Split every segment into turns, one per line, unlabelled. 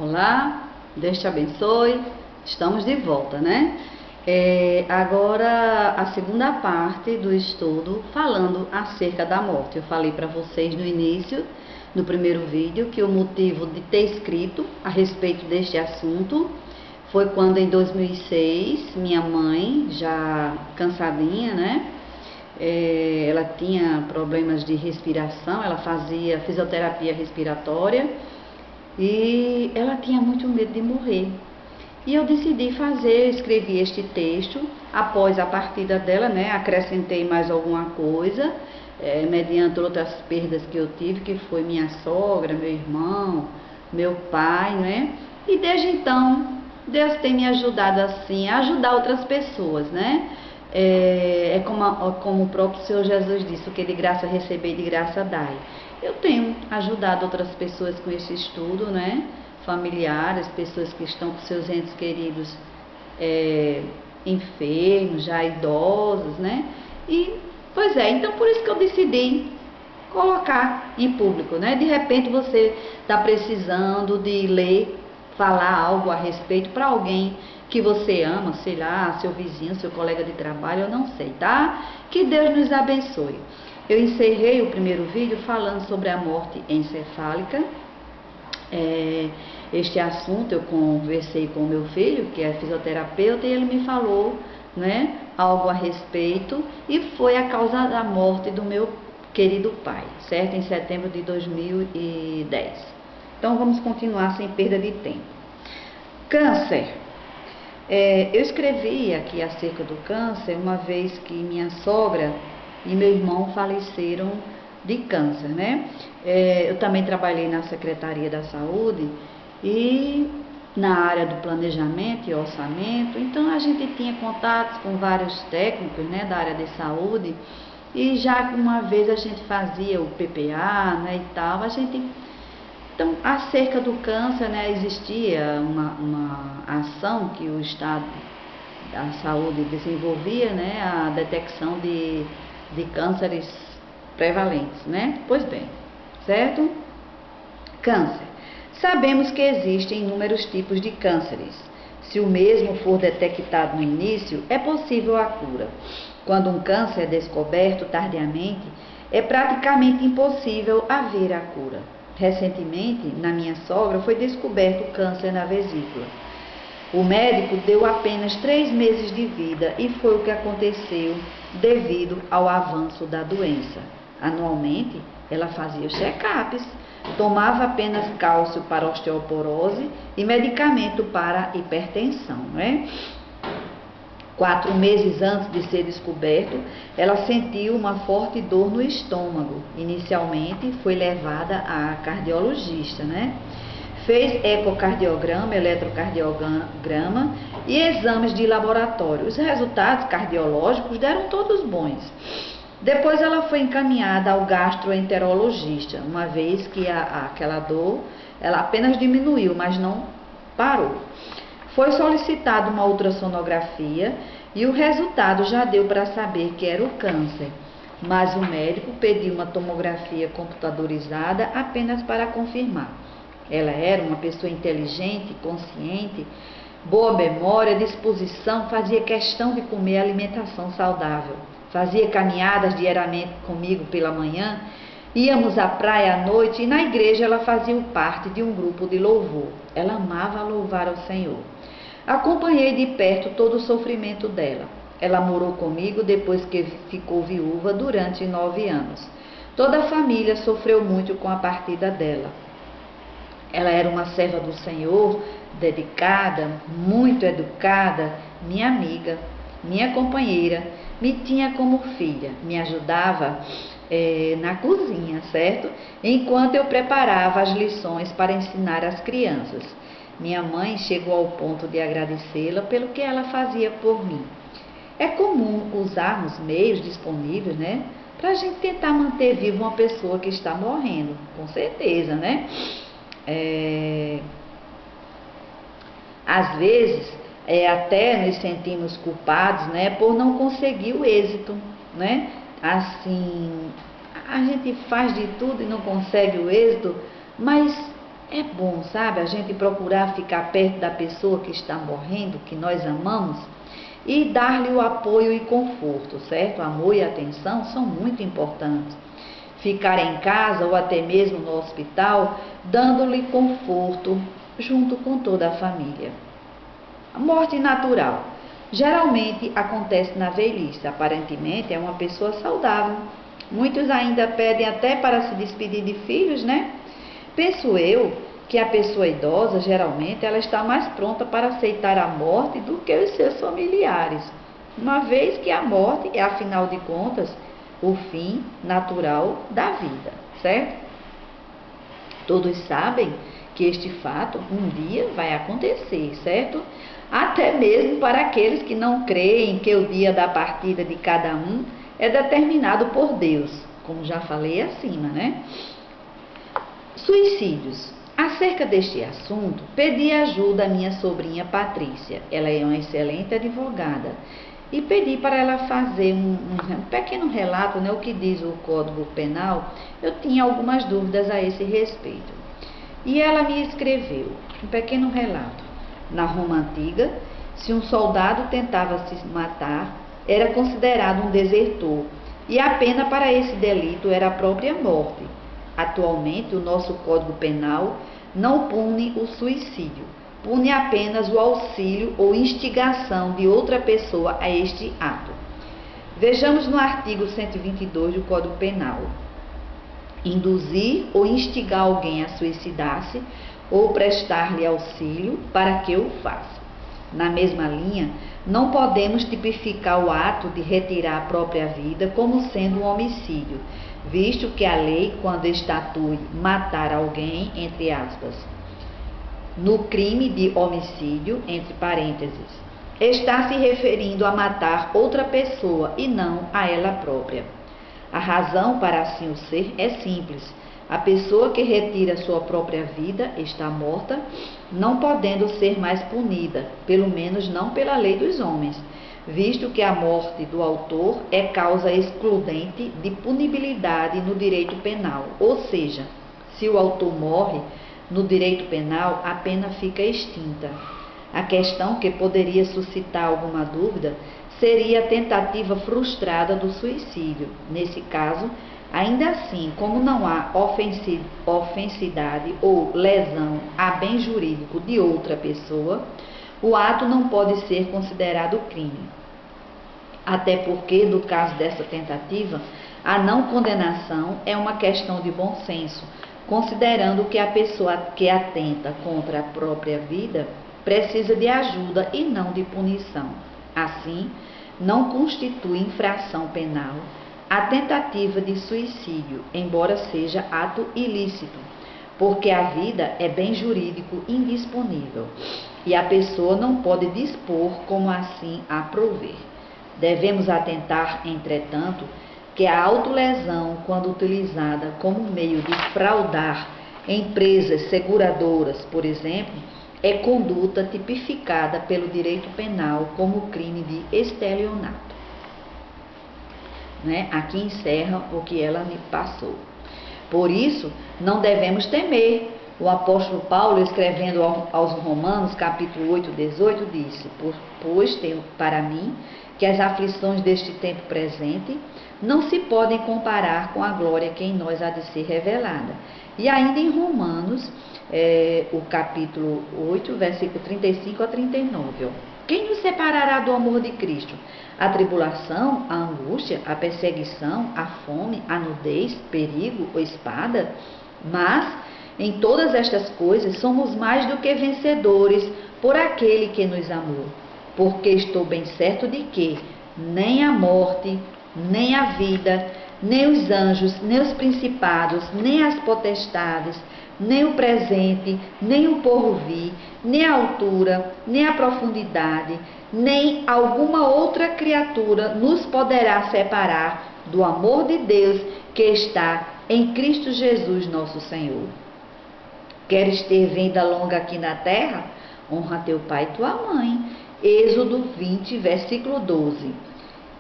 Olá, Deus te abençoe. Estamos de volta, né? Agora a segunda parte do estudo falando acerca da morte. Eu falei para vocês no início, no primeiro vídeo, que o motivo de ter escrito a respeito deste assunto foi quando em 2006 minha mãe, já cansadinha, né? Ela tinha problemas de respiração, ela fazia fisioterapia respiratória e ela tinha muito medo de morrer. E eu decidi escrevi este texto após a partida dela, né? Acrescentei mais alguma coisa, mediante outras perdas que eu tive, que foi minha sogra, meu irmão, meu pai, né? E desde então, Deus tem me ajudado assim, a ajudar outras pessoas, né? Como o próprio Senhor Jesus disse, o que de graça receber, de graça dai. Eu tenho ajudado outras pessoas com esse estudo, né? Familiares, pessoas que estão com seus entes queridos enfermos, já idosos, né? Então por isso que eu decidi colocar em público, né? De repente você está precisando de ler, falar algo a respeito para alguém que você ama, sei lá, seu vizinho, seu colega de trabalho, eu não sei, tá? Que Deus nos abençoe. Eu encerrei o primeiro vídeo falando sobre a morte encefálica. Este assunto eu conversei com o meu filho, que é fisioterapeuta, e ele me falou, né, algo a respeito, e foi a causa da morte do meu querido pai, certo? Em setembro de 2010. Então vamos continuar sem perda de tempo. Câncer. Eu escrevi aqui acerca do câncer uma vez que minha sogra e meu irmão faleceram de câncer, né? Eu também trabalhei na Secretaria da Saúde e na área do planejamento e orçamento, então a gente tinha contatos com vários técnicos, né, da área de saúde, e já uma vez a gente fazia o PPA, né, e tal, Então, acerca do câncer, né, existia uma ação que o Estado da Saúde desenvolvia, né, a detecção de cânceres prevalentes, né? Pois bem, certo? Câncer. Sabemos que existem inúmeros tipos de cânceres. Se o mesmo for detectado no início, é possível a cura. Quando um câncer é descoberto tardiamente, é praticamente impossível haver a cura. Recentemente, na minha sogra, foi descoberto câncer na vesícula. O médico deu apenas 3 meses de vida e foi o que aconteceu devido ao avanço da doença. Anualmente, ela fazia os check-ups, tomava apenas cálcio para osteoporose e medicamento para hipertensão, né? 4 meses antes de ser descoberto, ela sentiu uma forte dor no estômago. Inicialmente, foi levada a cardiologista, né? Fez ecocardiograma, eletrocardiograma e exames de laboratório. Os resultados cardiológicos deram todos bons. Depois ela foi encaminhada ao gastroenterologista, uma vez que aquela dor ela apenas diminuiu, mas não parou. Foi solicitada uma ultrassonografia e o resultado já deu para saber que era o câncer, mas o médico pediu uma tomografia computadorizada apenas para confirmar. Ela era uma pessoa inteligente, consciente, boa memória, disposição, fazia questão de comer alimentação saudável, fazia caminhadas diariamente comigo pela manhã, íamos à praia à noite e na igreja ela fazia parte de um grupo de louvor. Ela amava louvar ao Senhor. Acompanhei de perto todo o sofrimento dela. Ela morou comigo depois que ficou viúva durante 9 anos. Toda a família sofreu muito com a partida dela. Ela era uma serva do Senhor, dedicada, muito educada, minha amiga, minha companheira, me tinha como filha, me ajudava na cozinha, certo? Enquanto eu preparava as lições para ensinar as crianças. Minha mãe chegou ao ponto de agradecê-la pelo que ela fazia por mim. É comum usarmos meios disponíveis, né? Para a gente tentar manter viva uma pessoa que está morrendo, com certeza, né? Às vezes, até nos sentimos culpados, né? Por não conseguir o êxito, né? Assim, a gente faz de tudo e não consegue o êxito, mas É bom, sabe, a gente procurar ficar perto da pessoa que está morrendo, que nós amamos, e dar-lhe o apoio e conforto, certo? Amor e atenção são muito importantes. Ficar em casa ou até mesmo no hospital, dando-lhe conforto junto com toda a família. A morte natural geralmente acontece na velhice, aparentemente é uma pessoa saudável. Muitos ainda pedem até para se despedir de filhos, né? Penso eu que a pessoa idosa, geralmente, ela está mais pronta para aceitar a morte do que os seus familiares, uma vez que a morte é, afinal de contas, o fim natural da vida, certo? Todos sabem que este fato um dia vai acontecer, certo? Até mesmo para aqueles que não creem que o dia da partida de cada um é determinado por Deus, como já falei acima, né? Suicídios. Acerca deste assunto, pedi ajuda à minha sobrinha Patrícia. Ela é uma excelente advogada. E pedi para ela fazer um pequeno relato, né, o que diz o Código Penal. Eu tinha algumas dúvidas a esse respeito. E ela me escreveu um pequeno relato. Na Roma Antiga, se um soldado tentava se matar, era considerado um desertor, e a pena para esse delito era a própria morte. Atualmente, o nosso Código Penal não pune o suicídio, pune apenas o auxílio ou instigação de outra pessoa a este ato. Vejamos no artigo 122 do Código Penal. Induzir ou instigar alguém a suicidar-se ou prestar-lhe auxílio para que o faça. Na mesma linha, não podemos tipificar o ato de retirar a própria vida como sendo um homicídio, visto que a lei, quando estatui matar alguém, entre aspas, no crime de homicídio, entre parênteses, está se referindo a matar outra pessoa e não a ela própria. A razão para assim o ser é simples. A pessoa que retira sua própria vida está morta, não podendo ser mais punida, pelo menos não pela lei dos homens, visto que a morte do autor é causa excludente de punibilidade no direito penal. Ou seja, se o autor morre, no direito penal a pena fica extinta. A questão que poderia suscitar alguma dúvida seria a tentativa frustrada do suicídio. Nesse caso, ainda assim, como não há ofensidade ou lesão a bem jurídico de outra pessoa, o ato não pode ser considerado crime. Até porque, no caso dessa tentativa, a não condenação é uma questão de bom senso, considerando que a pessoa que atenta contra a própria vida precisa de ajuda e não de punição. Assim, não constitui infração penal a tentativa de suicídio, embora seja ato ilícito, porque a vida é bem jurídico indisponível e a pessoa não pode dispor como assim aprouver. Devemos atentar, entretanto, que a autolesão, quando utilizada como meio de fraudar empresas seguradoras, por exemplo, é conduta tipificada pelo direito penal como crime de estelionato. Aqui encerra o que ela me passou. Por isso, não devemos temer. O apóstolo Paulo, escrevendo aos Romanos, capítulo 8, 18, disse: Pois tenho para mim que as aflições deste tempo presente não se podem comparar com a glória que em nós há de ser revelada. E ainda em Romanos, o capítulo 8, versículo 35 a 39, ó. Quem nos separará do amor de Cristo? A tribulação, a angústia, a perseguição, a fome, a nudez, perigo ou espada? Mas, em todas estas coisas, somos mais do que vencedores por aquele que nos amou. Porque estou bem certo de que nem a morte, nem a vida, nem os anjos, nem os principados, nem as potestades, nem o presente, nem o porvir, nem a altura, nem a profundidade, nem alguma outra criatura nos poderá separar do amor de Deus que está em Cristo Jesus nosso Senhor. Queres ter vida longa aqui na terra? Honra teu pai e tua mãe. Êxodo 20, versículo 12.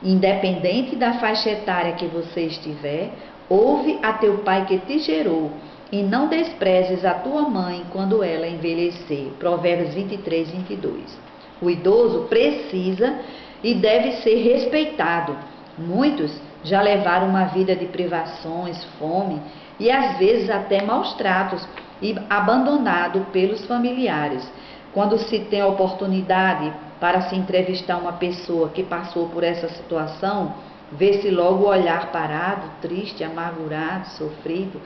Independente da faixa etária que você estiver, ouve a teu pai que te gerou. e não desprezes a tua mãe quando ela envelhecer. Provérbios 23, 22. O idoso precisa e deve ser respeitado. Muitos já levaram uma vida de privações, fome e às vezes até maus tratos e abandonado pelos familiares. Quando se tem a oportunidade para se entrevistar uma pessoa que passou por essa situação, vê-se logo o olhar parado, triste, amargurado, sofrido.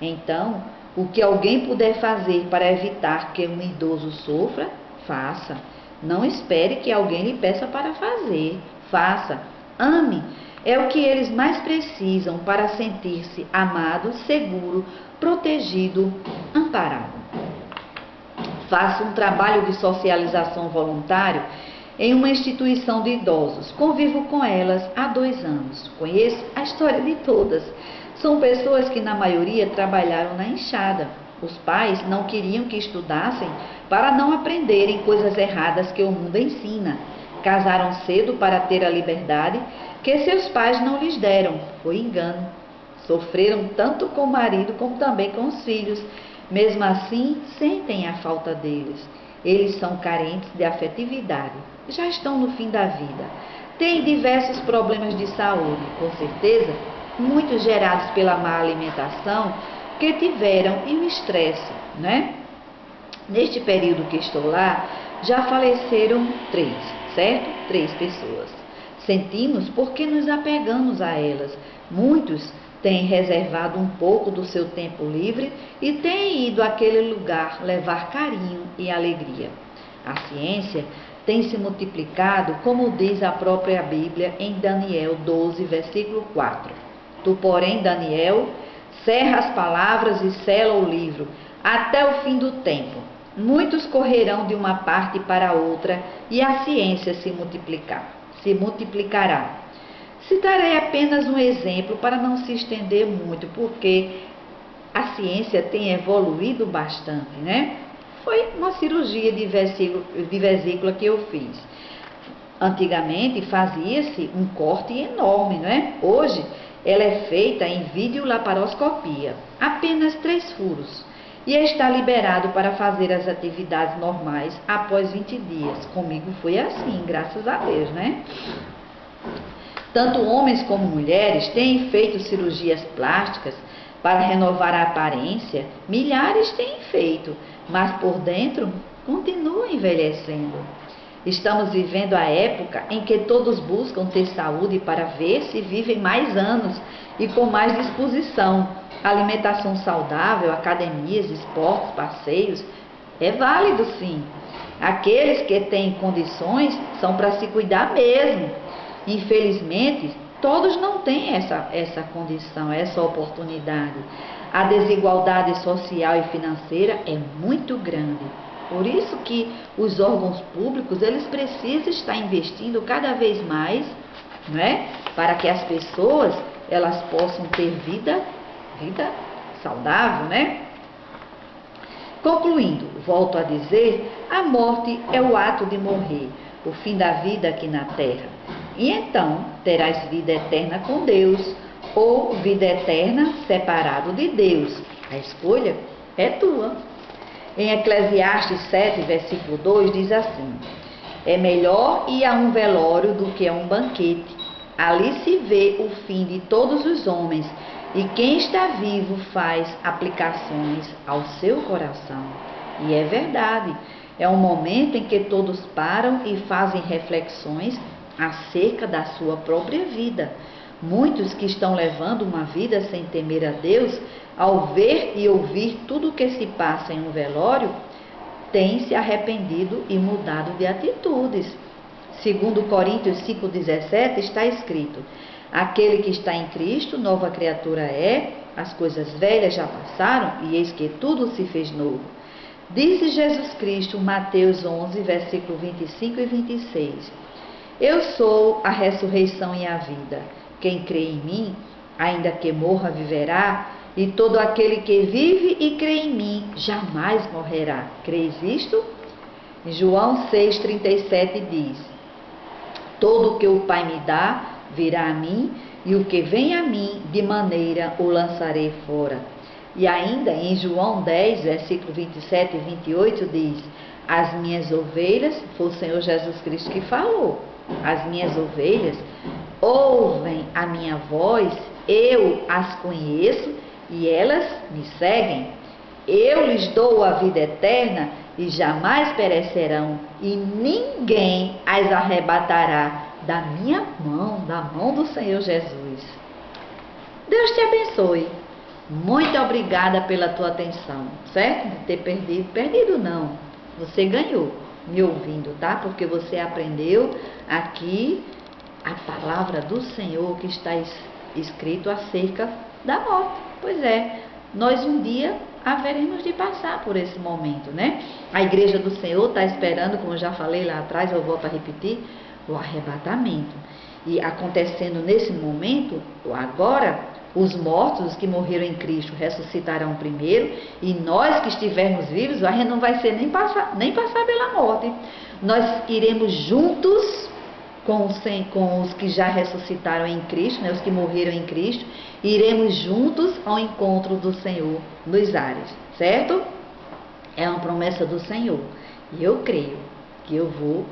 Então, o que alguém puder fazer para evitar que um idoso sofra, faça. Não espere que alguém lhe peça para fazer. Faça. Ame. É o que eles mais precisam para sentir-se amado, seguro, protegido, amparado. Faça um trabalho de socialização voluntário em uma instituição de idosos. Convivo com elas há 2 anos. Conheço a história de todas. São pessoas que, na maioria, trabalharam na enxada. Os pais não queriam que estudassem para não aprenderem coisas erradas que o mundo ensina. Casaram cedo para ter a liberdade que seus pais não lhes deram. Foi engano. Sofreram tanto com o marido como também com os filhos. Mesmo assim, sentem a falta deles. Eles são carentes de afetividade. Já estão no fim da vida. Têm diversos problemas de saúde, com certeza, muitos gerados pela má alimentação que tiveram e o estresse, né? Neste período que estou lá, já faleceram 3, certo? 3 pessoas. Sentimos porque nos apegamos a elas. Muitos têm reservado um pouco do seu tempo livre e têm ido àquele lugar levar carinho e alegria. A ciência tem se multiplicado, como diz a própria Bíblia em Daniel 12, versículo 4. Tu, porém, Daniel, cerra as palavras e sela o livro, até o fim do tempo. Muitos correrão de uma parte para outra, e a ciência se multiplicará. Citarei apenas um exemplo para não se estender muito, porque a ciência tem evoluído bastante, né? Foi uma cirurgia de vesícula que eu fiz. Antigamente fazia-se um corte enorme, né? Hoje ela é feita em videolaparoscopia, apenas 3 furos, e está liberado para fazer as atividades normais após 20 dias. Comigo foi assim, graças a Deus, né? Tanto homens como mulheres têm feito cirurgias plásticas para renovar a aparência. Milhares têm feito, mas por dentro continuam envelhecendo. Estamos vivendo a época em que todos buscam ter saúde para ver se vivem mais anos e com mais disposição. Alimentação saudável, academias, esportes, passeios, é válido sim. Aqueles que têm condições são para se cuidar mesmo. Infelizmente, todos não têm essa condição, essa oportunidade. A desigualdade social e financeira é muito grande. Por isso que os órgãos públicos, eles precisam estar investindo cada vez mais, né? Para que as pessoas, elas possam ter vida saudável, né? Concluindo, volto a dizer, a morte é o ato de morrer, o fim da vida aqui na terra. E então terás vida eterna com Deus, ou vida eterna separado de Deus. A escolha é tua. Em Eclesiastes 7, versículo 2, diz assim: é melhor ir a um velório do que a um banquete. Ali se vê o fim de todos os homens, e quem está vivo faz aplicações ao seu coração. E é verdade, é um momento em que todos param e fazem reflexões acerca da sua própria vida. Muitos que estão levando uma vida sem temer a Deus, ao ver e ouvir tudo o que se passa em um velório, têm se arrependido e mudado de atitudes. Segundo Coríntios 5,17 está escrito: aquele que está em Cristo, nova criatura é, as coisas velhas já passaram e eis que tudo se fez novo. Disse Jesus Cristo, Mateus 11, versículo 25 e 26: eu sou a ressurreição e a vida. Quem crê em mim, ainda que morra, viverá, e todo aquele que vive e crê em mim, jamais morrerá. Crês isto? João 6,37 diz: todo o que o Pai me dá, virá a mim, e o que vem a mim, de maneira o lançarei fora. E ainda em João 10, versículo 27 e 28 diz: as minhas ovelhas, foi o Senhor Jesus Cristo que falou, as minhas ovelhas ouvem a minha voz, eu as conheço e elas me seguem. Eu lhes dou a vida eterna e jamais perecerão, e ninguém as arrebatará da minha mão, da mão do Senhor Jesus. Deus te abençoe. Muito obrigada pela tua atenção, certo? De ter perdido. Perdido não, você ganhou me ouvindo, tá? Porque você aprendeu aqui a palavra do Senhor que está escrito acerca da morte. Pois é, nós um dia haveremos de passar por esse momento, né? A igreja do Senhor está esperando, como eu já falei lá atrás, eu volto a repetir, o arrebatamento. E acontecendo nesse momento, agora, os mortos, os que morreram em Cristo, ressuscitarão primeiro, e nós que estivermos vivos, a gente não vai ser nem passar pela morte. Nós iremos juntos com os que já ressuscitaram em Cristo, né, os que morreram em Cristo, iremos juntos ao encontro do Senhor nos ares, certo? É uma promessa do Senhor. E eu creio que eu vou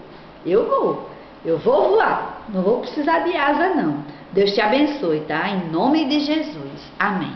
voar. Não vou precisar de asa, não. Deus te abençoe, tá? Em nome de Jesus. Amém.